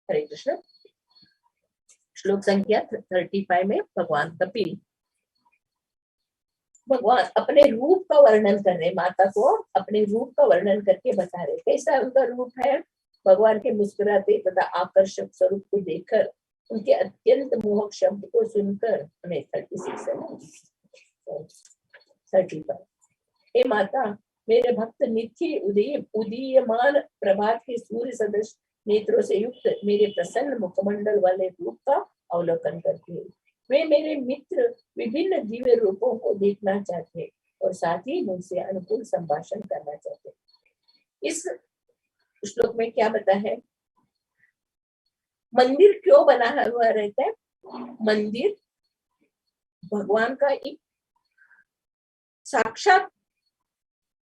हरे कृष्ण। श्लोक संख्या 35 में भगवान कपिल भगवान अपने रूप का वर्णन कर रहे, माता को अपने रूप का वर्णन करके बता रहे कैसा उनका रूप है। भगवान के मुस्कुराते तथा आकर्षक स्वरूप को देखकर, उनके अत्यंत मोहक शब्द को सुनकर, हमें 36 है 35। हे माता, मेरे भक्त नित्य उदीयमान प्रभात के सूर्य सदृश नेत्रों से युक्त मेरे प्रसन्न मुखमंडल वाले रूप का अवलोकन करते हैं। वे मेरे मित्र विभिन्न दिव्य रूपों को देखना चाहते हैं और साथ ही मुझसे अनुकूल संभाषण करना चाहते हैं। इस श्लोक में क्या बता है, मंदिर क्यों बना हुआ रहता है। मंदिर भगवान का एक साक्षात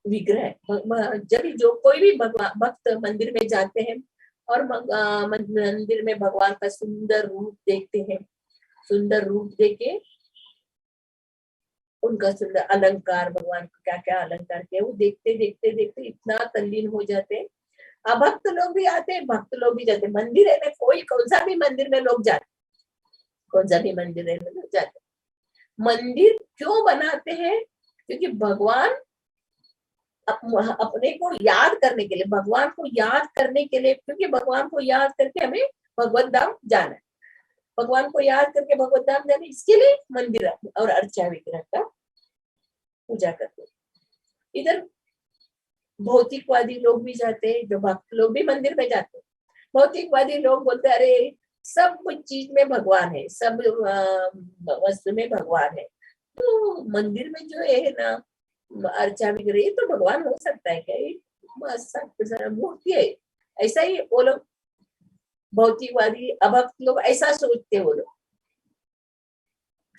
विग्रह है। जब जो कोई भी भक्त मंदिर में जाते हैं और मंदिर में भगवान का सुंदर रूप देखते हैं, सुंदर रूप देके उनका सुंदर अलंकार, भगवान को क्या क्या अलंकार किया, वो देखते देखते देखते इतना तल्लीन हो जाते हैं। अभक्त लोग भी आते हैं, भक्त लोग भी जाते हैं। मंदिर है ना, कोई कौन सा भी मंदिर में लोग जाते, कौन सा भी मंदिर है लोग जाते। मंदिर क्यों बनाते हैं, क्योंकि भगवान अपने को याद करने के लिए, भगवान को याद करने के लिए, क्योंकि भगवान को याद करके हमें भगवत धाम जाना है। भगवान को याद करके भगवत धाम जाने, इसके लिए मंदिर और अर्चा विग्रह का पूजा करते हैं। इधर भौतिकवादी लोग भी जाते हैं, जो भक्त लोग भी मंदिर में जाते हैं। भौतिकवादी लोग बोलते हैं अरे सब चीज में भगवान है, सब वस्तु में भगवान है, तो मंदिर में जो है ना अर्चा विग्रह, तो भगवान हो सकता है क्या, मूर्ति है। ऐसा ही वो लोग भौतिकवादी अभक्त लोग ऐसा सोचते वो लोग,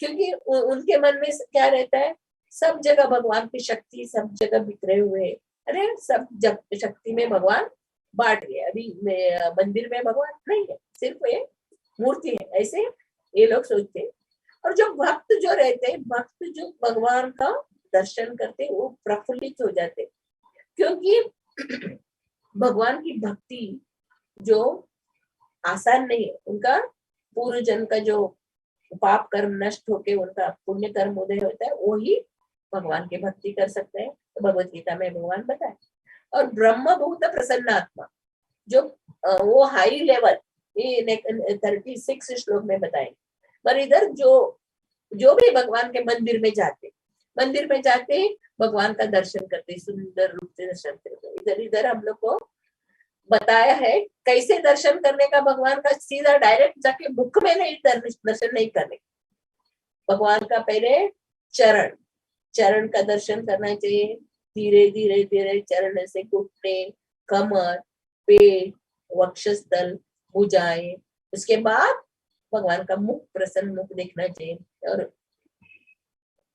क्योंकि उनके मन में क्या रहता है, सब जगह भगवान की शक्ति सब जगह बिखरे हुए। अरे सब शक्ति में भगवान बांट गए, अभी मंदिर में भगवान नहीं है, सिर्फ ये मूर्ति है, ऐसे ये लोग सोचते हैं। और जो भक्त जो रहते हैं, भक्त जो भगवान का दर्शन करते वो प्रफुल्लित हो जाते, क्योंकि भगवान की भक्ति जो आसान नहीं है। उनका पूर्व जन्म का जो पाप कर्म नष्ट होके उनका पुण्य कर्म उदय होता है, वो ही भगवान की भक्ति कर सकते हैं। तो भगवत गीता में भगवान बताए। और ब्रह्म बहुत प्रसन्न आत्मा, जो वो हाई लेवल, ये 36 श्लोक में बताएंगे। पर इधर जो भी भगवान के मंदिर में जाते भगवान का दर्शन करते, सुंदर रूप से दर्शन करते। इधर हम लोग को बताया है कैसे दर्शन करने का, भगवान का सीधा डायरेक्ट जाके मुख में नहीं दर्शन नहीं करने, भगवान का पहले चरण का दर्शन करना चाहिए। धीरे धीरे धीरे चरण से घुटने, कमर, पेट, वक्षस्थल, भुजाएं, उसके बाद भगवान का मुख, प्रसन्न मुख देखना चाहिए। और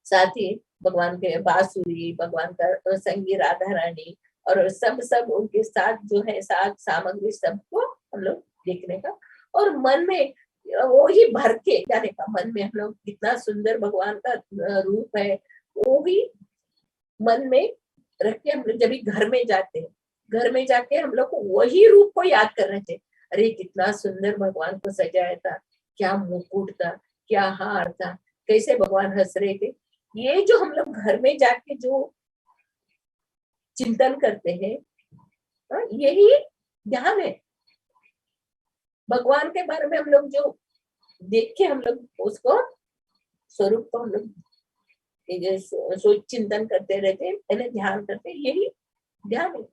साथ ही भगवान के बांसुरी, भगवान का संगी राधा रानी और सब उनके साथ जो है साथ सामग्री, सबको हम लोग देखने का और मन में वो ही भर के जाने का। मन में हम लोग कितना सुंदर भगवान का रूप है, वो भी मन में रख के हम लोग जब भी घर में जाते हैं, घर में जाके हम लोग को वही रूप को याद करना चाहिए। अरे कितना सुंदर भगवान को सजाया था, क्या मुकुट था, क्या हार था, कैसे भगवान हंस रहे थे। ये जो हम लोग घर में जाके जो चिंतन करते हैं, यही ध्यान है। भगवान के बारे में हम लोग जो देख के हम लोग उसको स्वरूप को हम लोग सोच चिंतन करते रहते हैं, ध्यान करते, यही ध्यान है।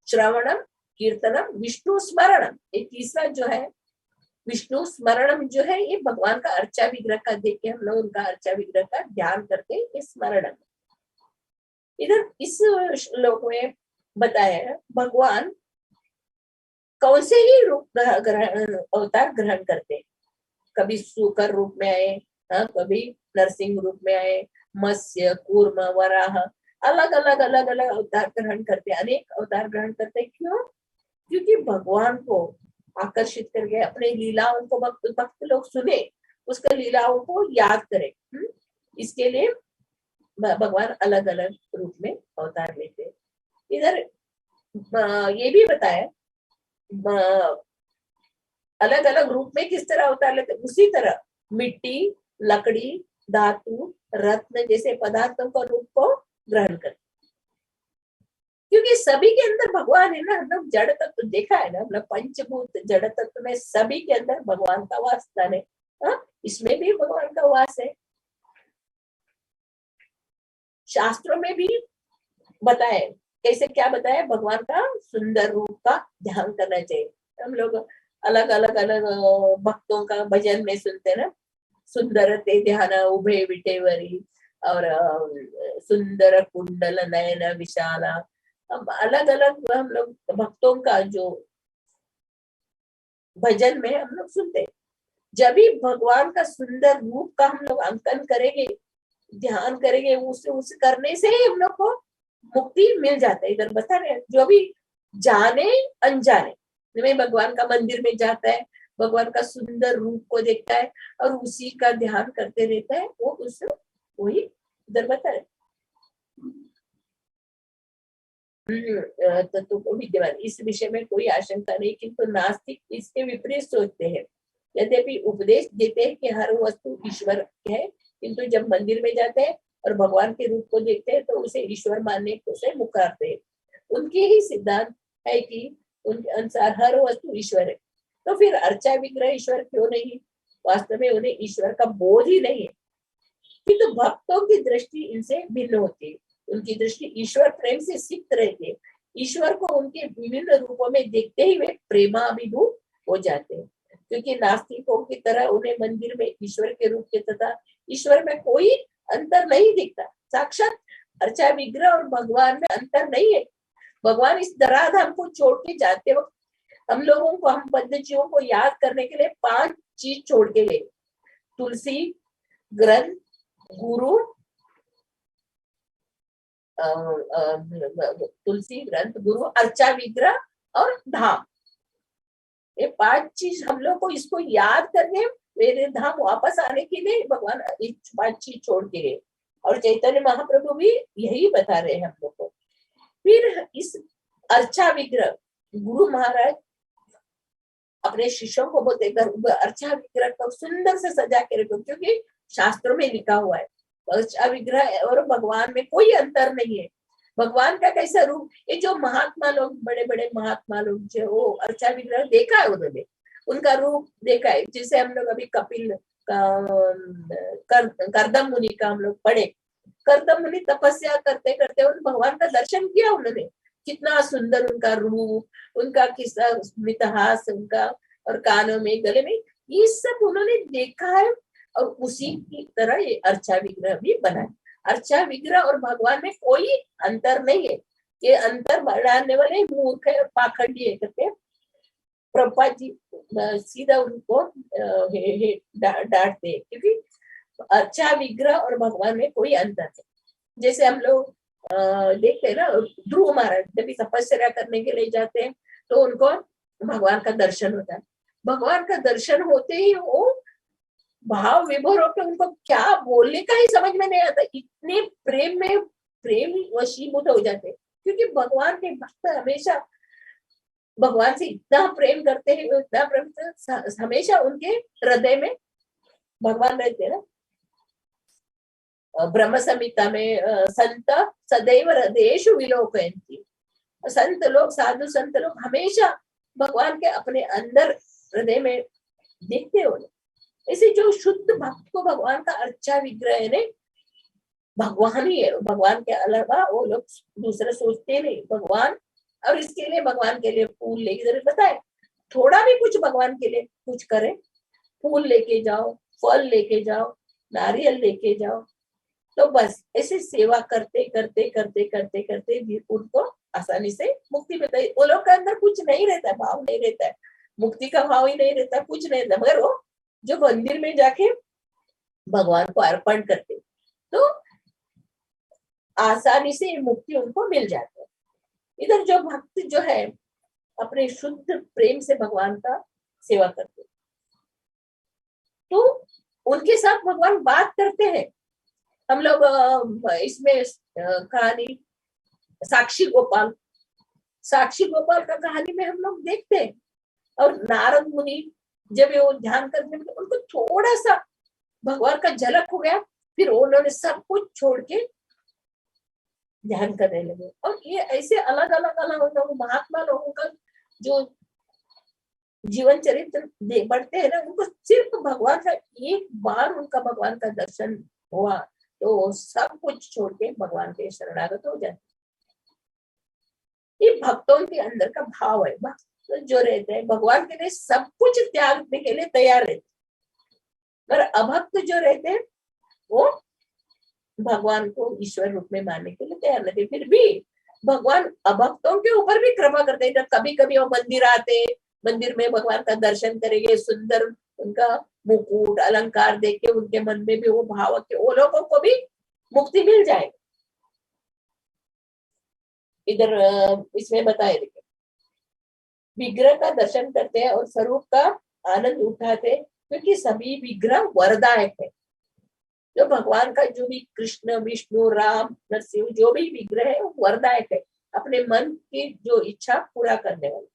श्रवणम, कीर्तनम, विष्णु स्मरणम, ये तीसरा जो है विष्णु स्मरणम जो है, ये भगवान का अर्चा विग्रह का देख के हम लोग उनका अर्चा विग्रह का ध्यान करते हैं, ये स्मरणम। इधर इस श्लोक में बताया भगवान कौन से ही रूप अवतार ग्रहण करते हैं। कभी सूकर रूप में आए, कभी नरसिंह रूप में आए, मत्स्य, कूर्म, वराह, अलग अलग अवतार ग्रहण करते, अनेक अवतार ग्रहण करते। क्यों? क्योंकि भगवान को आकर्षित करके अपने लीलाओं को भक्त लोग सुने, उसके लीलाओं को याद करें, इसके लिए भगवान अलग अलग रूप में अवतार लेते। इधर ये भी बताया अलग अलग रूप में किस तरह अवतार लेते, उसी तरह मिट्टी, लकड़ी, धातु, रत्न जैसे पदार्थों का रूप को ग्रहण करते, क्योंकि सभी के अंदर भगवान है ना। हम लोग जड़ तत्व देखा है ना, हम लोग पंचभूत जड़ तत्व में सभी के अंदर भगवान का वास है। इसमें भी भगवान का वास है। शास्त्रों में भी बताए, कैसे क्या बताया, भगवान का सुंदर रूप का ध्यान करना चाहिए। हम लोग अलग अलग अलग भक्तों का भजन में सुनते ना, सुंदर ते ध्यान उभे विटेवरी और सुंदर कुंडल नयन विशाला। अलग अलग हम लोग भक्तों का जो भजन में हम लोग सुनते, जब भी भगवान का सुंदर रूप का हम लोग अंकन करेंगे, ध्यान करेंगे, उस करने से ही हम लोग को मुक्ति मिल जाता है। इधर बता रहे जो भी जाने अनजाने में भगवान का मंदिर में जाता है, भगवान का सुंदर रूप को देखता है और उसी का ध्यान करते रहता है, वो उस वही इधर बता रहे तत्व को विद्यमान। इस विषय में कोई आशंका नहीं, किंतु नास्तिक इसके विपरीत सोचते हैं। यद्यपि उपदेश देते हैं कि हर वस्तु ईश्वर है, किंतु जब मंदिर में जाते हैं और भगवान के रूप को देखते हैं तो उसे ईश्वर मानने को से मुकरते हैं। उनके ही सिद्धांत है कि उनके अनुसार हर वस्तु ईश्वर है, तो फिर अर्चा विग्रह ईश्वर क्यों नहीं। वास्तव में उन्हें ईश्वर का बोध ही नहीं है, किंतु तो भक्तों की दृष्टि इनसे भिन्न होती है। उनकी दृष्टि ईश्वर प्रेम से सिक्त रहती है। ईश्वर को उनके विभिन्न रूपों में देखते ही वे प्रेमाभिभूत हो जाते हैं, क्योंकि नास्तिकों की तरह उन्हें मंदिर में ईश्वर के रूप के तथा ईश्वर में कोई अंतर नहीं दिखता। साक्षात अर्चा विग्रह और भगवान में अंतर नहीं है। भगवान इस धराधाम को छोड़ के जाते वक्त हम लोगों को, हम बद्धजीवों को याद करने के लिए 5 चीज छोड़ के गए: तुलसी, ग्रंथ, गुरु, तुलसी, ग्रंथ, गुरु, अर्चा विग्रह और धाम। ये 5 चीज हम लोग को इसको याद करके मेरे धाम वापस आने के लिए भगवान 5 चीज छोड़ के गए। और चैतन्य महाप्रभु भी यही बता रहे हैं हम लोग को। फिर इस अर्चा विग्रह गुरु महाराज अपने शिष्यों को बोलते अर्चा विग्रह को सुंदर से सजा के रखो, क्योंकि शास्त्रों में लिखा हुआ है अर्चा विग्रह और भगवान में कोई अंतर नहीं है। भगवान का कैसा रूप, ये जो महात्मा लोग, बड़े बड़े महात्मा लोग जो वो अर्चा विग्रह देखा है, उन्होंने उनका रूप देखा है। जैसे हम लोग अभी कपिल करदम मुनि का हम लोग पढ़े, करदम मुनि तपस्या करते करते उन भगवान का दर्शन किया उन्होंने। कितना सुंदर उनका रूप, उनका किस्सा मितहास उनका, और कानों में, गले में, ये सब उन्होंने देखा है। और उसी की तरह ये अर्चा विग्रह भी बना है। अर्चा विग्रह और भगवान में कोई अंतर नहीं है। ये अंतर बढ़ाने वाले मूर्ख है और पाखंडी है करके प्रभुपाद जी सीधा उनको डांटते, क्योंकि अर्चा विग्रह और भगवान में कोई अंतर नहीं। जैसे हम लोग देखते हैं ना, ध्रुव महाराज जब तपस्या करने के लिए जाते हैं तो उनको भगवान का दर्शन होता है। भगवान का दर्शन होते ही वो भाव विभोर होकर उनको क्या बोलने का ही समझ में नहीं आता, इतने प्रेम में प्रेम वशीभूत हो जाते, क्योंकि भगवान के भक्त हमेशा भगवान से इतना प्रेम करते हैं, इतना प्रेम, हमेशा उनके हृदय में भगवान रहते हैं ना। ब्रह्म संहिता में संत सदैव हृदयेषु विलोकयन्ति, संत लोग, साधु संत लोग हमेशा भगवान के अपने अंदर हृदय में देखते हो। ऐसे जो शुद्ध भक्त को भगवान का अर्चा विग्रह ने भगवान ही है, भगवान के अलावा वो लोग दूसरा सोचते नहीं भगवान। और इसके लिए भगवान के लिए फूल लेके बताए, थोड़ा भी कुछ भगवान के लिए कुछ करें, फूल लेके जाओ, फल लेके जाओ, नारियल लेके जाओ, तो बस ऐसे सेवा करते करते करते करते करते उनको आसानी से मुक्ति मिलता है। वो लोग के अंदर कुछ नहीं रहता है, भाव नहीं रहता है, मुक्ति का भाव ही नहीं रहता, कुछ नहीं रहता, मगर वो जो मंदिर में जाके भगवान को अर्पण करते तो आसानी से मुक्ति उनको मिल जाता है। इधर जो भक्त जो है अपने शुद्ध प्रेम से भगवान का सेवा करते, तो उनके साथ भगवान बात करते हैं। हम लोग इसमें कहानी साक्षी गोपाल, साक्षी गोपाल का कहानी में हम लोग देखते हैं, और नारद मुनि जब वो ध्यान करने में उनको थोड़ा सा भगवान का झलक हो गया, फिर उन्होंने सब कुछ छोड़ के ध्यान करने लगे। और ये ऐसे अलग अलग अलग महात्मा लोगों का जो जीवन चरित्र बढ़ते हैं ना, उनको सिर्फ भगवान का एक बार उनका भगवान का दर्शन हुआ तो सब कुछ छोड़ के भगवान के शरणागत हो जाते। ये भक्तों के अंदर का भाव है। भक्त जो रहते हैं भगवान के लिए सब कुछ त्यागने के लिए तैयार रहते, पर अभक्त जो रहते हैं वो भगवान को ईश्वर रूप में मानने के लिए तैयार रहते। फिर भी भगवान अभक्तों के ऊपर भी कृपा करते हैं। कभी कभी वो मंदिर आते, मंदिर में भगवान का दर्शन करेंगे, सुंदर उनका मुकुट अलंकार देख के उनके मन में भी वो भाव के वो लोगों को भी मुक्ति मिल जाएगी। इधर इसमें बताए देखिए, विग्रह का दर्शन करते हैं और स्वरूप का आनंद उठाते, क्योंकि सभी विग्रह वरदायक है। जो भगवान का जो भी कृष्ण विष्णु राम नरसिंह जो भी विग्रह है वो वरदायक है, अपने मन की जो इच्छा पूरा करने वाले।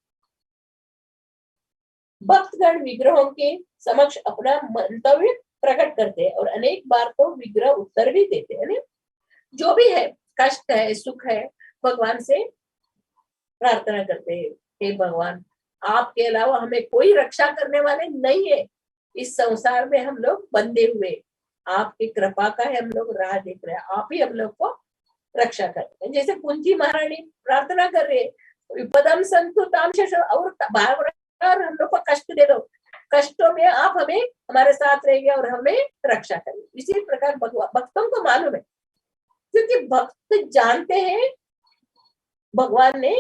भक्तगण विग्रहों के समक्ष अपना मंतव्य प्रकट करते हैं और अनेक बार तो विग्रह उत्तर भी देते हैं। जो भी है, कष्ट है सुख है, भगवान से प्रार्थना करते हैं, हे भगवान आपके अलावा हमें कोई रक्षा करने वाले नहीं है, इस संसार में हम लोग बंधे हुए, आपकी कृपा का है हम लोग राह देख रहे हैं, आप ही हम लोग को रक्षा करते हैं। जैसे कुंती महारानी प्रार्थना कर रहे हैं, विपदम संतुताम और बार हम लोग को कष्ट दे दो, कष्टों में आप हमें हमारे साथ रहेंगे और हमें रक्षा करेंगे। इसी प्रकार भक्तों को मालूम है, क्योंकि भक्त जानते हैं भगवान ने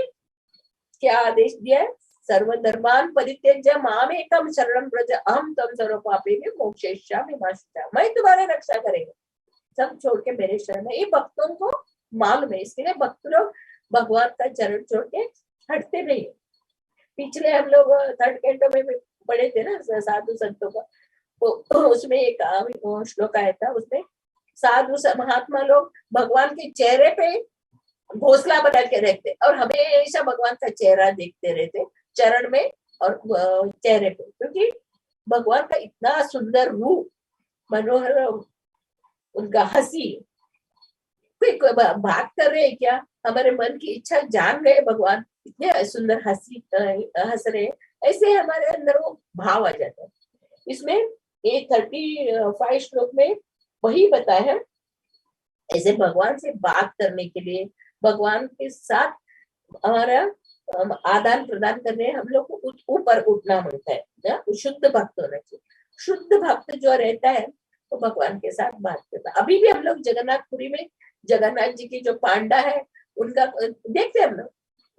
क्या आदेश दिया है, सर्वधर्मान परित्यज्य माम एकम शरणं व्रज अहम त्वं सर्व पापेभ्यो मोक्षयिष्यामि मा शुचः। मैं तुम्हारी रक्षा करेंगे, सब छोड़ के मेरे शरण में। ये भक्तों को मालूम है, इसलिए भक्त लोग भगवान का चरण छोड़ के हटते नहीं। पिछले हम लोग थर्ड कैंटो में पढ़े थे ना साधु संतों का, तो उसमें एक श्लोक आया था, उसमें साधु महात्मा लोग भगवान के चेहरे पे घोंसला बना के रखते और हमेशा भगवान का चेहरा देखते रहते, चरण में और चेहरे पे, क्योंकि भगवान का इतना सुंदर रूप, मनोहर उनका हंसी, कोई बात कर रहे हैं क्या, हमारे मन की इच्छा जान गए भगवान, इतने सुंदर हंसी हंस रहे, ऐसे हमारे अंदर वो भाव आ जाता है। इसमें 35 श्लोक में वही बताया है, ऐसे भगवान से बात करने के लिए, भगवान के साथ हमारा आदान प्रदान करने हम लोग को ऊपर उठना होता है ना, शुद्ध भक्त होना चाहिए। शुद्ध भक्त जो रहता है तो भगवान के साथ बात करता है। अभी भी हम लोग जगन्नाथपुरी में जगन्नाथ जी की जो पांडा है उनका देखते हैं हम लोग,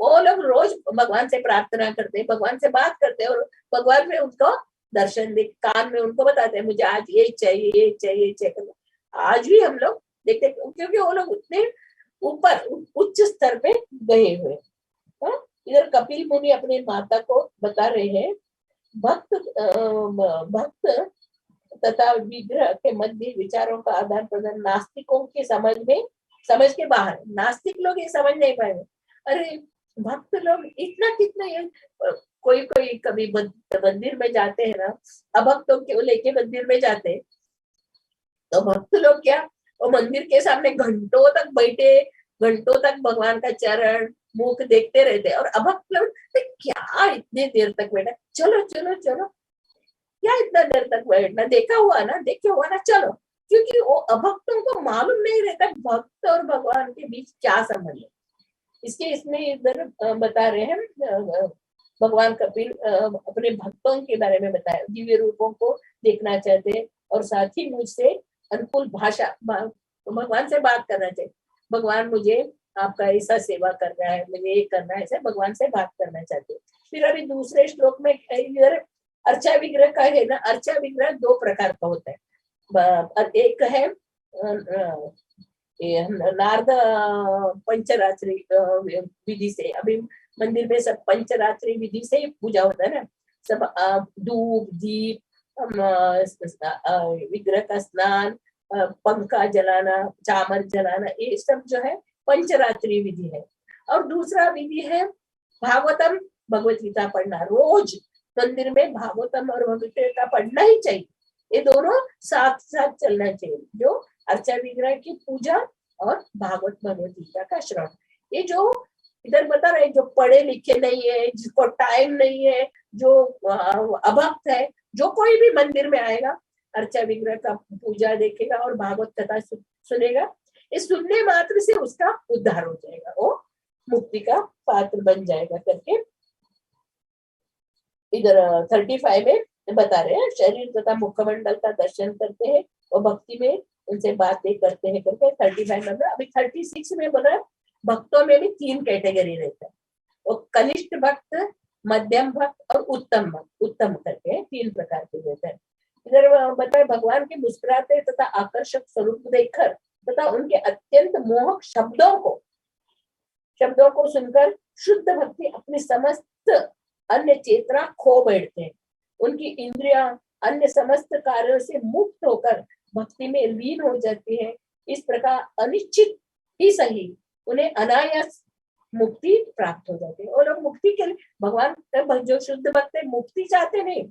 वो लोग रोज भगवान से प्रार्थना करते हैं, भगवान से बात करते हैं और भगवान में उनको दर्शन दे, कान में उनको बताते हैं मुझे आज ये चाहिए ये चाहिए ये चाहिए। आज भी हम लोग देखते हैं, क्योंकि वो लोग उतने ऊपर उच्च स्तर पे गए हुए। इधर कपिल मुनि अपने माता को बता रहे हैं, भक्त तथा विग्रह के मध्य विचारों का आदान प्रदान नास्तिकों के समझ के बाहर। नास्तिक लोग ये समझ नहीं पाए, अरे भक्त लोग इतना कितना ये कोई कोई कभी मंदिर में जाते हैं ना, अभक्तों के लेके मंदिर में जाते हैं, तो भक्त लोग क्या वो मंदिर के सामने घंटों तक बैठे, घंटों तक भगवान का चरण मुख देखते रहते, और अभक्त लोग क्या इतने देर तक बैठा, चलो चलो चलो, क्या इतना देर तक बैठना, देखा हुआ ना चलो, क्योंकि वो अभक्तों को मालूम नहीं रहता भक्त और भगवान के बीच क्या संबंध है। इसके इसमें इधर बता रहे हैं भगवान कपिल अपने भक्तों के बारे में बताया, दिव्य रूपों को देखना चाहते हैं और साथ ही मुझसे अनुकूल भाषा भगवान से बात करना चाहिए, भगवान मुझे आपका ऐसा सेवा करना है, मुझे ये करना है, ऐसे भगवान से बात करना चाहते हैं। फिर अभी दूसरे श्लोक में इधर अर्चा विग्रह का है ना, अर्चा विग्रह 2 प्रकार का होता है। एक है नारद पंचरात्रि विधि से, अभी मंदिर में सब पंचरात्रि विधि से पूजा होता है ना, सब धूप दीप विग्रह का स्नान, पंखा जलाना, चामर जलाना, ये सब जो है पंचरात्रि विधि है। और दूसरा विधि है भागवतम, भगवत गीता पढ़ना रोज मंदिर में भागवतम और भगवत गीता पढ़ना ही चाहिए। ये दोनों साथ साथ चलना चाहिए, जो अर्चा विग्रह की पूजा और भागवत भगवत गीता का श्रवण। ये जो इधर बता रहे, जो पढ़े लिखे नहीं है, जिसको टाइम नहीं है, जो अभक्त है, जो कोई भी मंदिर में आएगा, अर्चा विग्रह का पूजा देखेगा और भागवत कथा सुनेगा, इस सुनने मात्र से उसका उद्धार हो जाएगा, वो मुक्ति का पात्र बन जाएगा करके इधर 35 में बता रहे हैं। शरीर तथा मुखमंडल का दर्शन करते हैं और भक्ति में उनसे बातें करते हैं करके 35 में। अभी 36 में बोला भक्तों में भी 3 कैटेगरी रहता है, वो कनिष्ठ भक्त, मध्यम भक्त और उत्तम भक्त, उत्तम करके 3 प्रकार के रहते हैं। इधर बताए भगवान के मुस्कुराते तथा आकर्षक स्वरूप देखकर तथा उनके अत्यंत मोहक शब्दों को सुनकर शुद्ध भक्ति अपनी समस्त अन्य चेतना खो बैठते हैं। उनकी इंद्रियां अन्य समस्त कार्यों से मुक्त होकर भक्ति में लीन हो जाती है। इस प्रकार अनिश्चित ही सही उन्हें अनायास मुक्ति प्राप्त हो जाती है। और लोग मुक्ति के लिए भगवान का जो शुद्ध भक्त है मुक्ति चाहते नहीं।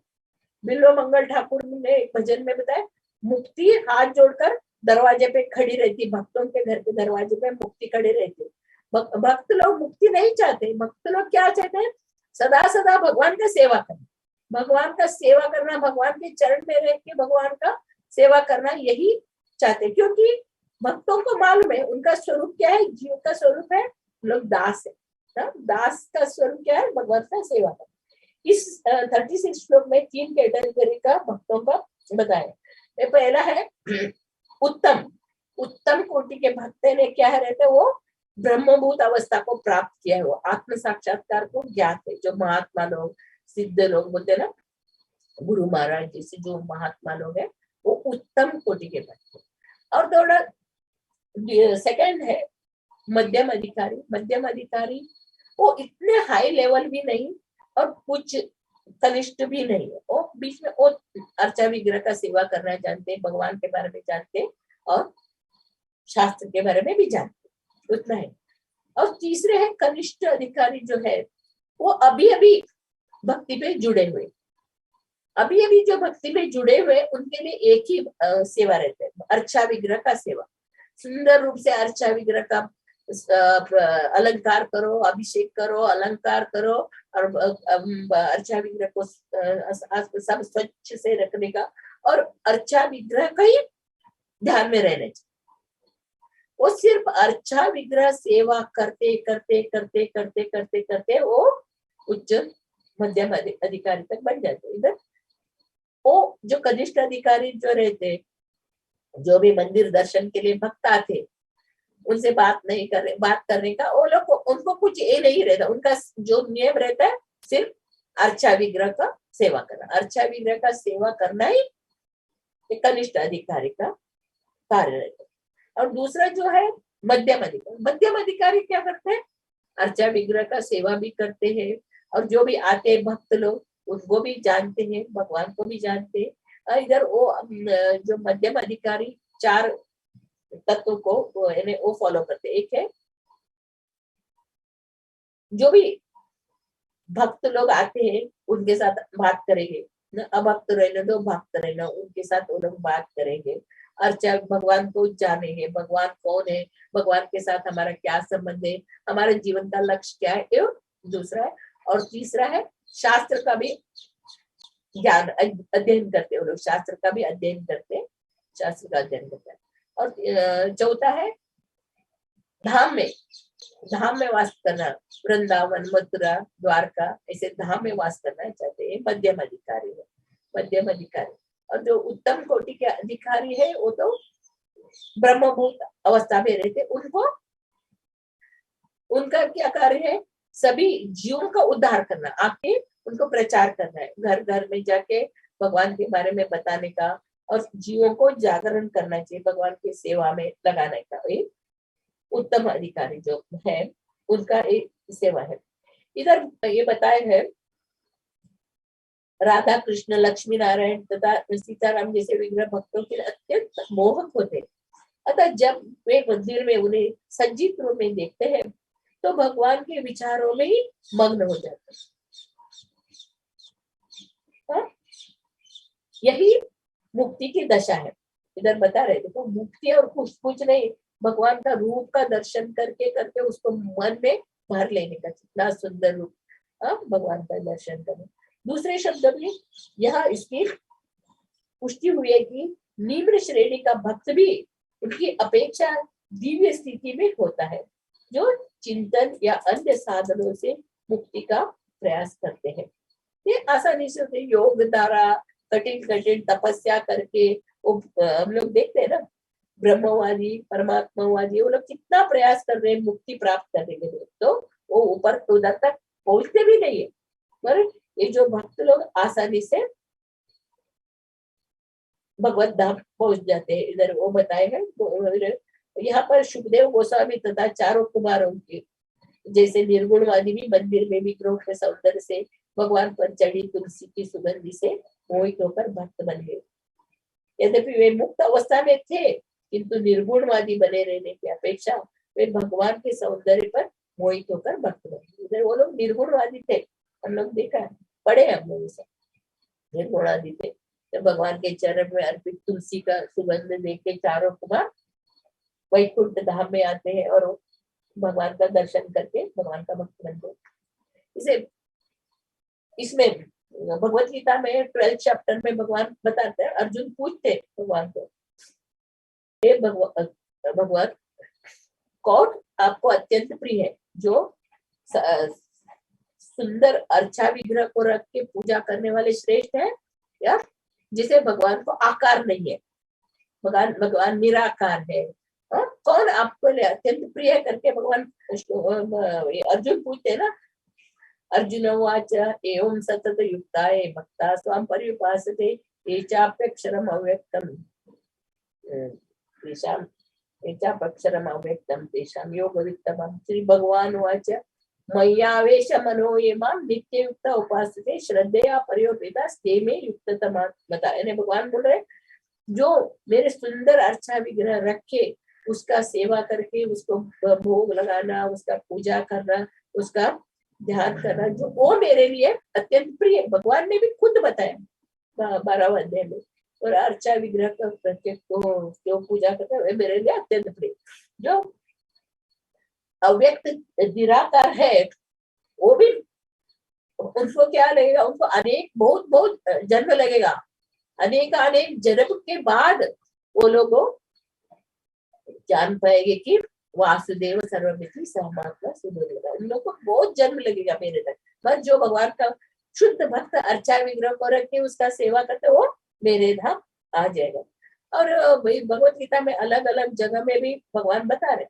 बिल्व मंगल ठाकुर ने एक भजन में बताया, मुक्ति हाथ जोड़कर दरवाजे पे खड़ी रहती, भक्तों के घर के दरवाजे पे मुक्ति खड़ी रहती। भक्त लोग मुक्ति नहीं चाहते, भक्त लोग क्या चाहते हैं, सदा सदा भगवान का सेवा करना, भगवान का सेवा करना, भगवान के चरण में रह के भगवान का सेवा करना, यही चाहते। क्योंकि भक्तों को मालूम है उनका स्वरूप क्या है, जीव का स्वरूप है लोग दास है ना? दास का स्वरूप क्या है, भगवान का सेवा करना। इस 36 श्लोक में 3 कैटेगरी का भक्तों का बताया। पहला है उत्तम कोटि के भक्त ने क्या है रहते, वो ब्रह्मभूत अवस्था को प्राप्त किया है, वो आत्म साक्षात्कार को ज्ञात है। जो महात्मा लोग, सिद्ध लोग बोलते हैं ना, गुरु महाराज जैसे जो महात्मा लोग है, वो उत्तम कोटि के भक्त। और थोड़ा सेकंड है मध्यम अधिकारी, वो इतने हाई लेवल भी नहीं और कुछ कनिष्ठ भी नहीं है, वो बीच में, वो अर्चा विग्रह का सेवा करना जानते हैं, भगवान के बारे में जानते हैं और शास्त्र के बारे में भी जानते, उतना है। और तीसरे है कनिष्ठ अधिकारी, जो है वो अभी अभी भक्ति पे जुड़े हुए, अभी जो भक्ति में जुड़े हुए उनके लिए एक ही सेवा रहता है, अर्चा विग्रह का सेवा। सुंदर रूप से अर्चा विग्रह का अलंकार करो, अभिषेक करो, अलंकार करो, और अर्चा विग्रह को सब स्वच्छ से रखने का, और अर्चा विग्रह का ही ध्यान में रहने चाहिए। वो सिर्फ अर्चा विग्रह सेवा करते करते करते करते करते करते वो उच्च मध्यम अधिकारी तक बन जाते। इधर वो जो कनिष्ठ अधिकारी जो रहते, जो भी मंदिर दर्शन के लिए भक्त आते, उनसे बात करने का वो लोग, उनको कुछ ये नहीं रहता, उनका जो नियम रहता है सिर्फ अर्चा विग्रह का सेवा करना। अर्चा विग्रह का सेवा करना ही कनिष्ठ अधिकारी का कार्य रहता है। और दूसरा जो है मध्यम अधिकारी क्या करते हैं, अर्चा विग्रह का सेवा भी करते हैं, और जो भी आते हैं भक्त लोग उनको भी जानते हैं, भगवान को भी जानते हैं। और इधर वो जो मध्यम अधिकारी 4 तत्व को वो फॉलो करते। एक है जो भी भक्त लोग आते हैं उनके साथ बात करेंगे, अभक्त रहने दो, भक्त रहना, उनके साथ वो लोग बात करेंगे, अर्चा भगवान को जानेंगे, भगवान कौन है, भगवान के साथ हमारा क्या संबंध है, हमारे जीवन का लक्ष्य क्या है, ये दूसरा है। और तीसरा है शास्त्र का भी ज्ञान अध्ययन करते, वो लोग शास्त्र का भी अध्ययन करते, शास्त्र का अध्ययन करते हैं। और चौथा है धाम में वास करना, वृंदावन, मथुरा, द्वारका, ऐसे धाम में वास करना चाहते हैं मध्यम अधिकारी। और जो उत्तम कोटि के अधिकारी है वो तो ब्रह्मभूत अवस्था में रहते, उनका क्या कार्य है, सभी जीवों का उद्धार करना, आके उनको प्रचार करना है, घर घर में जाके भगवान के बारे में बताने का, और जीवों को जागरण करना चाहिए, भगवान की सेवा में लगाने का। एक उत्तम अधिकारी जो है उनका एक सेवा है। इधर ये बताए है राधा कृष्ण, लक्ष्मी नारायण तथा सीताराम जैसे विग्रह भक्तों के अत्यंत मोहक होते, अतः जब वे मंदिर में उन्हें संजीत रूप में देखते हैं तो भगवान के विचारों में ही मग्न हो जाते हैं। यही मुक्ति की दशा है। इधर बता रहे थे तो मुक्ति और कुछ नहीं, भगवान का रूप का दर्शन करके करके उसको मन में भर लेने का, कितना सुंदर रूप, भगवान का दर्शन करें। दूसरे शब्द में यह इसकी पुष्टि हुई है कि निम्न श्रेणी का भक्त भी उनकी अपेक्षा दिव्य स्थिति में होता है, जो चिंतन या अन्य साधनों से मुक्ति का प्रयास करते हैं। ये आसानी से योग द्वारा कठिन कठिन तपस्या करके हम लोग देखते हैं ना, ब्रह्मवादी परमात्मावादी वो लोग कितना प्रयास कर रहे हैं मुक्ति प्राप्त करने के लिए, तो वो ऊपर उधर तक पहुंचते भी नहीं है। पर ये जो भक्त लोग आसानी से भगवत धाम पहुंच जाते हैं। इधर वो बताए हैं यहाँ पर सुखदेव गोस्वामी तथा चारों कुमारों के जैसे निर्गुणवादी भी मंदिर में विग्रह के सौंदर्य से भगवान पर चढ़ी तुलसी की सुगंधि से मोहित होकर भक्त बन गए। यद्यपि वे मुक्त अवस्था में थे, किंतु निर्गुणवादी बने रहने की अपेक्षा वे भगवान के सौंदर्य पर मोहित होकर भक्त बन गए। इधर वो लोग निर्गुणवादी थे, हम लोग देखा है, पढ़े हम लोग सब निर्गुणवादी थे। तो भगवान के चरण में अर्पित तुलसी का सुगंध देख के चारों कुमार वैकुंठ धाम में आते हैं और भगवान का दर्शन करके भगवान का भक्त बन गए। इसे इसमें भगवत गीता में 12th चैप्टर में भगवान बताते हैं, अर्जुन पूछते भगवान को, हे भगवान कौन आपको अत्यंत प्रिय है, जो सुंदर अर्चा विग्रह को रख के पूजा करने वाले श्रेष्ठ है, या जिसे भगवान को आकार नहीं है, भगवान निराकार है, और कौन आपको अत्यंत प्रिय करके भगवान अर्जुन पूछते ना। अर्जुन उवाच एवं सतत युक्ताये भक्ता स्वाम पर्युपासते ये चाप्यक्षरम अव्यक्तम तेषाम एचापक्षरम अव्यक्तम तेषाम योगवित्तमं। श्री भगवान उवाच मय्यावेश मनो ये मां नित्ययुक्त उपासते श्रद्धया पर्योपेता ते मे युक्ततमा मता। यानी भगवान बोल रहे जो मेरे सुंदर अर्चा विग्रह रख के उसका सेवा करके उसको भोग लगाना, उसका पूजा करना, उसका ध्यान करना, जो वो मेरे लिए अत्यंत प्रिय। भगवान ने भी खुद बताया 12वें अध्याय में, और अर्चा विग्रह का प्रत्येक को पूजा करता है मेरे लिए अत्यंत प्रिय। जो अव्यक्त निराकार है वो भी उनको क्या लगेगा, उनको अनेक बहुत बहुत जन्म लगेगा, अनेक जन्म के बाद वो लोगों जान पाएंगे कि वासुदेव सर्वमिति सहमात्मा सुदेव। उन लोग को बहुत जन्म लगेगा मेरे तक, बस जो भगवान का शुद्ध भक्त अर्चा विग्रह को रख के उसका सेवा करते वो मेरे धाम आ जाएगा। और भगवत गीता में अलग अलग जगह में भी भगवान बता रहे,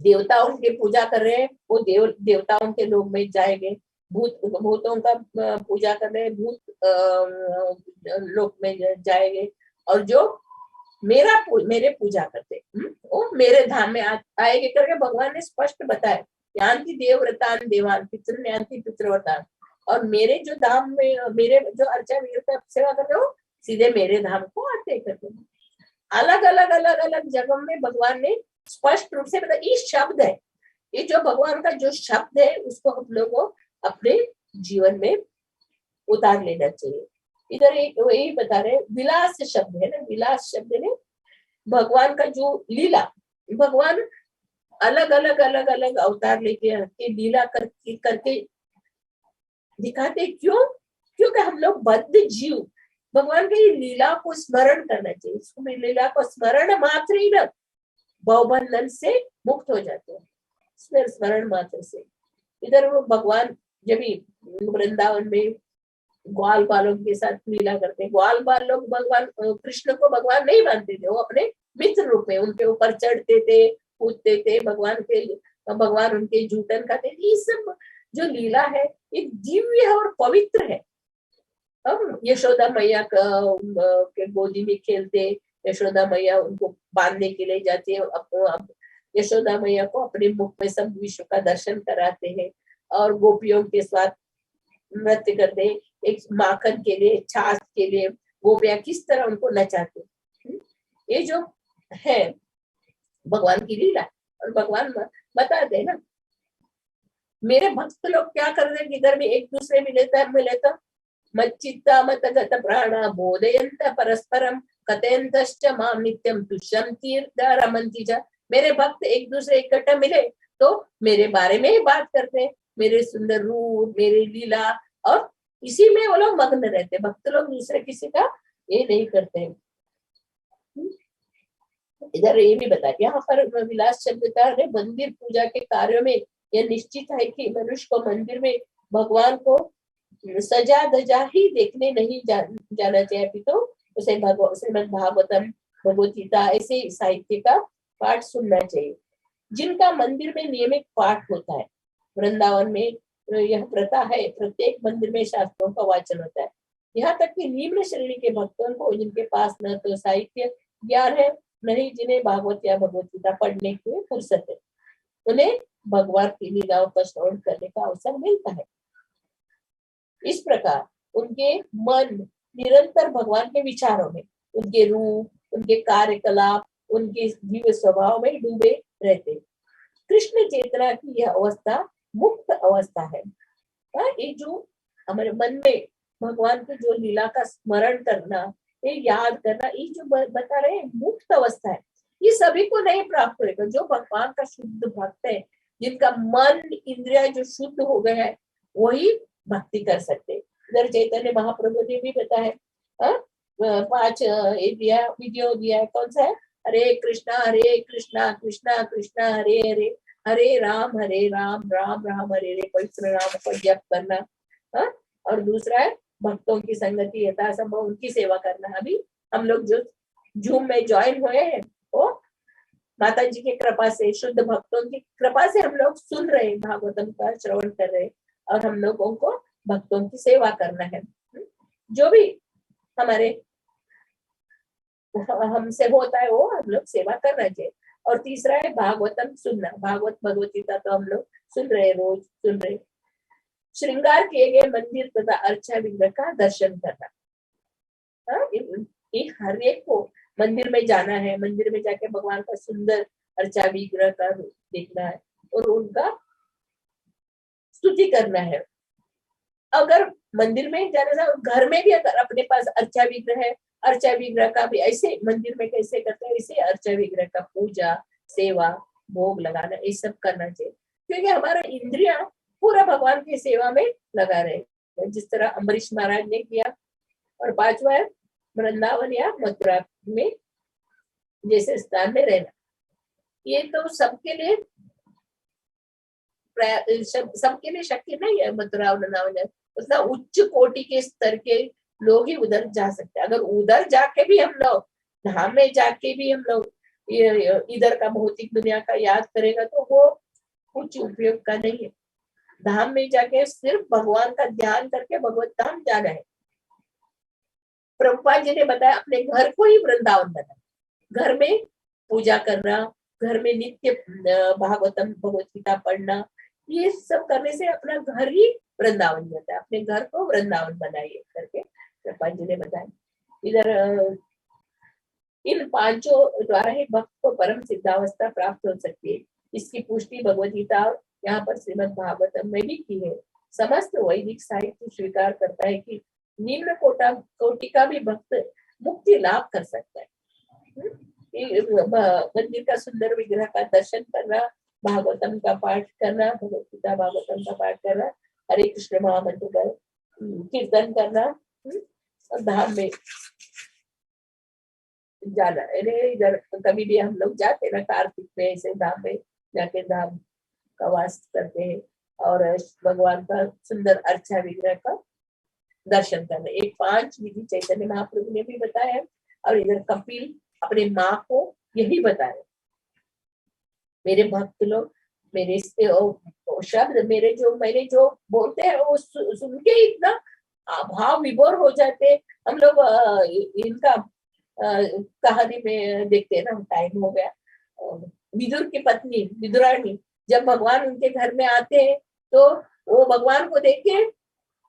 देवताओं की पूजा कर रहे हैं वो देवताओं के लोग में जाएंगे, भूतों का पूजा कर रहे हैं भूत लोक में जाएंगे, और जो मेरे पूजा करते वो मेरे धाम में आएंगे करके भगवान ने स्पष्ट बताया। यान्ति देवव्रतान देवान पितृ यान्ति पितृव्रतान, और मेरे जो धाम में मेरे जो अर्चा विग्रह सेवा करते हो सीधे मेरे धाम को आते करते। अलग अलग जगह में भगवान ने स्पष्ट रूप से बताया। ये शब्द है, ये जो भगवान का जो शब्द है उसको हम लोगों अपने जीवन में उतार लेना चाहिए। इधर एक वही बता रहे विलास शब्द है ना, विलास शब्द ने भगवान का जो लीला, भगवान अलग अलग अवतार लेके लीला करके दिखाते। क्यों? क्योंकि हम लोग बद्ध जीव भगवान की लीला को स्मरण करना चाहिए। इसको लीला को स्मरण मात्र ही न भवबंधन से मुक्त हो जाते हैं, स्मरण मात्र से। इधर वो भगवान जब वृंदावन में ग्वाल बालों के साथ लीला करते, ग्वाल बाल लोग भगवान कृष्ण को भगवान नहीं मानते थे, वो अपने मित्र रूप में उनके ऊपर चढ़ते थे, कूदते थे, भगवान उनके जूठन खाते। ये सब जो लीला है ये दिव्य है और पवित्र है। हम यशोदा मैया के गोदी में खेलते, यशोदा मैया उनको बांधने के लिए जाती है, यशोदा मैया को अपने मुख में सब विश्व का दर्शन कराते हैं, और गोपियों के साथ नृत्य करते हैं। एक माखन के लिए, छाछ के लिए गोपियां किस तरह उनको नचाते। ये जो है भगवान की लीला। और भगवान बताते हैं ना, मेरे भक्त लोग क्या कर रहे हैं, इधर भी एक दूसरे में लेता मच्चित्ता मतगत प्राणा बोधयन्त परस्परम कथयन्तश्च मां नित्यं तुष्यन्ति रमन्ति च। मेरे भक्त एक दूसरे इकट्ठा मिले तो मेरे बारे में ही बात करते हैं, मेरे सुंदर रूप, मेरी लीला, और इसी में वो लोग मग्न रहते। भक्त लोग दूसरे किसी का ये नहीं करते हैं। इधर ये भी बताया, यहाँ पर विलास शब्दकार ने मंदिर पूजा के कार्यों में यह निश्चित है कि मनुष्य को मंदिर में भगवान को सजा धजा ही देखने नहीं जाना चाहिए, अपितु उसे श्रीमद् भागवतम, भगवत गीता ऐसे साहित्य का पाठ सुनना चाहिए, जिनका मंदिर में नियमित पाठ होता है। वृंदावन में यह प्रथा है, प्रत्येक मंदिर में शास्त्रों का वाचन होता है। यहाँ तक कि निम्न श्रेणी के भक्तों को, जिनके पास न तो साहित्य ज्ञान है, नहीं जिन्हें भागवत या भगवत गीता पढ़ने की फुर्सत है, उन्हें भगवान की लीलाओं का श्रवण करने का अवसर मिलता है। इस प्रकार उनके मन निरंतर भगवान के विचारों में, उनके रूप, उनके कार्यकलाप, उनके जीव स्वभाव में डूबे रहते। कृष्ण चेतना की यह अवस्था मुक्त अवस्था है। ये जो हमारे मन में भगवान की जो लीला का स्मरण करना, ये याद करना, ये जो बता रहे हैं मुक्त अवस्था है, ये सभी को नहीं प्राप्त होगा। जो भगवान का शुद्ध भक्त है, जिनका मन इंद्रिया जो शुद्ध हो गया है, वही भक्ति कर सकते। इधर चैतन्य महाप्रभु ने भी बताया, 5 वीडियो दिया है। कौन सा है? हरे कृष्णा कृष्णा कृष्णा हरे हरे, हरे राम राम राम हरे हरे, पवित्र नाम को जप करना। और दूसरा है भक्तों की संगति यथासंभव उनकी सेवा करना। अभी हम लोग जो जूम में ज्वाइन हुए हैं, वो माता जी की कृपा से, शुद्ध भक्तों की कृपा से हम लोग सुन रहे हैं, भागवतम का श्रवण कर रहे हैं, और हम लोगों को भक्तों की सेवा करना है। जो भी हमारे हमसे होता है वो हम लोग सेवा करना चाहिए। और तीसरा है भागवतम सुनना, भागवत भगवत गीता तो हम लोग सुन रहे, रोज सुन रहे। श्रृंगार किए गए मंदिर तथा अर्चा विग्रह का दर्शन करना। ये हर एक को मंदिर में जाना है, मंदिर में जाके भगवान का सुंदर अर्चा विग्रह का देखना है और उनका स्तुति करना है। अगर मंदिर में जाने से, घर में भी अगर अपने पास अर्चा विग्रह है, अर्चा विग्रह का भी ऐसे मंदिर में कैसे करते हैं, इसे अर्चा विग्रह का पूजा, सेवा, भोग लगाना, ये सब करना चाहिए। क्योंकि हमारा इंद्रिया पूरा भगवान की सेवा में लगा रहे, जिस तरह अम्बरीश महाराज ने किया। और 5वां है वृंदावन या मथुरा में जैसे स्थान में रहना। ये तो सबके लिए शक्य नहीं है। मथुरा वृंदावन उतना उच्च कोटि के स्तर के लोग ही उधर जा सकते हैं। अगर उधर जाके भी हम लोग, धाम में जाके भी हम लोग इधर का भौतिक दुनिया का याद करेगा तो वो कुछ उपयोग का नहीं है। धाम में जाके सिर्फ भगवान का ध्यान करके भगवत धाम जाना है। प्रभुपाद जी ने बताया अपने घर को ही वृंदावन बना, घर में पूजा करना, घर में नित्य भागवतम भगवत गीता पढ़ना, ये सब करने से अपना घर ही वृंदावन जाता है। अपने घर को वृंदावन बनाइए करके प्रभुपाद जी ने बताया। इधर इन 5 द्वारा ही भक्त को परम सिद्धावस्था प्राप्त हो सकती है। इसकी पुष्टि भगवत गीता और यहाँ पर श्रीमद् भागवतम में भी की है। समस्त वैदिक साहित्य स्वीकार करता है कि निम्न कोटि का भी भक्त मुक्ति लाभ कर सकता है। मंदिर का सुंदर विग्रह का दर्शन करना, भागवतम का पाठ करना, भगवत गीता भागवतम का पाठ करना, हरे कृष्ण महामंत्र का कीर्तन करना, और धाम में जाना। इधर कभी भी हम लोग जाते ना, कार्तिक में ऐसे धाम में जाके धाम का वास करते हैं और भगवान का सुंदर अर्चा विग्रह का दर्शन करना। एक 5 विधि चैतन्य महाप्रभु ने भी बताया, और इधर कपिल अपने माँ को यही बताया। मेरे भक्त लोग मेरे शब्द, मैंने जो बोलते हैं वो सुन के इतना भाव विभोर हो जाते। हम लोग इनका कहानी में देखते हैं ना, टाइम हो गया। विदुर की पत्नी विदुरानी जब भगवान उनके घर में आते हैं तो वो भगवान को देख के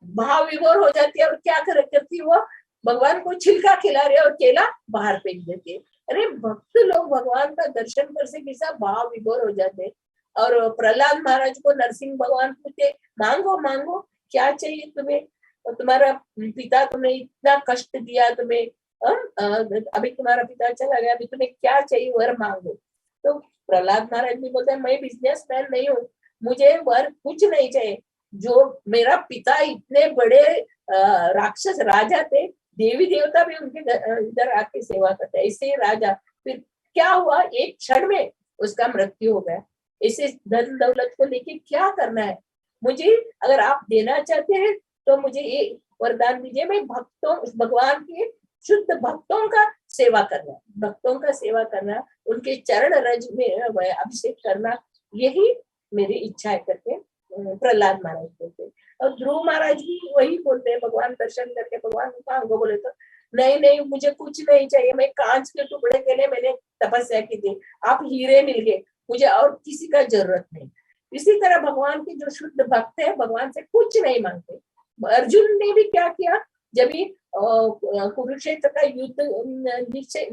भाव विभोर हो जाती है, और क्या करती वो भगवान को छिलका खिला रहे और केला बाहर फेंक देती है। अरे भक्त लोग भगवान का दर्शन कर से किसा भाव विभोर हो जाते। और प्रहलाद महाराज को नरसिंह भगवान पूछते, मांगो मांगो क्या चाहिए तुम्हें, और तुम्हारा पिता तुम्हें इतना कष्ट दिया, तुम्हें अभी तुम्हारा पिता चला गया, अभी तुम्हें क्या चाहिए वर मांगो। तो प्रहलाद महाराज भी बोलते हैं मैं बिजनेसमैन नहीं हूँ, मुझे वर कुछ नहीं चाहिए। जो मेरा पिता इतने बड़े राक्षस राजा थे, देवी देवता भी उनके इधर आके सेवा करते हैं, ऐसे राजा। फिर क्या हुआ, एक क्षण में उसका मृत्यु हो गया। इसे धन दौलत को लेके क्या करना है मुझे? अगर आप देना चाहते हैं तो मुझे ये वरदान दीजिए, मैं भक्तों, भगवान के शुद्ध भक्तों का सेवा करना, भक्तों का सेवा करना, उनके चरण रज में अभिषेक करना, यही मेरी इच्छा है करके प्रहलाद महाराज बोलते। और ध्रुव महाराज भी वही बोलते हैं, भगवान दर्शन करके भगवान को बोले तो नहीं नहीं मुझे कुछ नहीं चाहिए, मैं कांच के टुकड़े के लिए मैंने तपस्या की थी, आप हीरे मिल गए, मुझे और किसी का जरूरत नहीं। इसी तरह भगवान के जो शुद्ध भक्त है भगवान से कुछ नहीं मांगते। अर्जुन ने भी क्या किया, जब भी कुरुक्षेत्र का युद्ध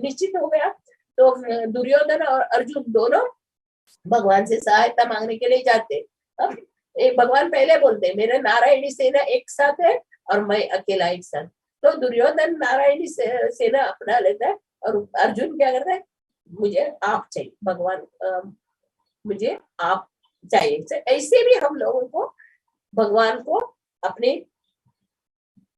निश्चित हो गया तो दुर्योधन और अर्जुन दोनों भगवान से सहायता मांगने के लिए जाते। अब एक भगवान पहले बोलते मेरे नारायणी सेना एक साथ है और मैं अकेला एक साथ। तो दुर्योधन नारायणी सेना अपना लेता है और अर्जुन क्या करता है, मुझे आप चाहिए भगवान, मुझे आप चाहिए। ऐसे भी हम लोगों को भगवान को अपने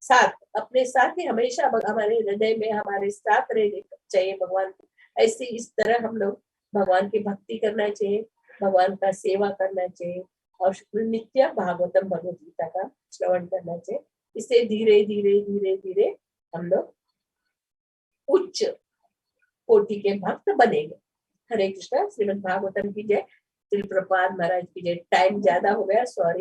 साथ ही हमेशा हमारे हृदय में हमारे साथ रहने चाहिए भगवान। ऐसे इस तरह हम लोग भगवान की भक्ति करना चाहिए, भगवान का सेवा करना चाहिए और नित्य भागवतम भगवत गीता का श्रवण करना चाहिए। इससे धीरे धीरे धीरे धीरे हम लोग उच्च कोटि के भक्त बनेंगे। हरे कृष्णा। श्रीमद् भागवतम की जय। श्री प्रभुपाद महाराज की जय। टाइम ज्यादा हो गया, सॉरी।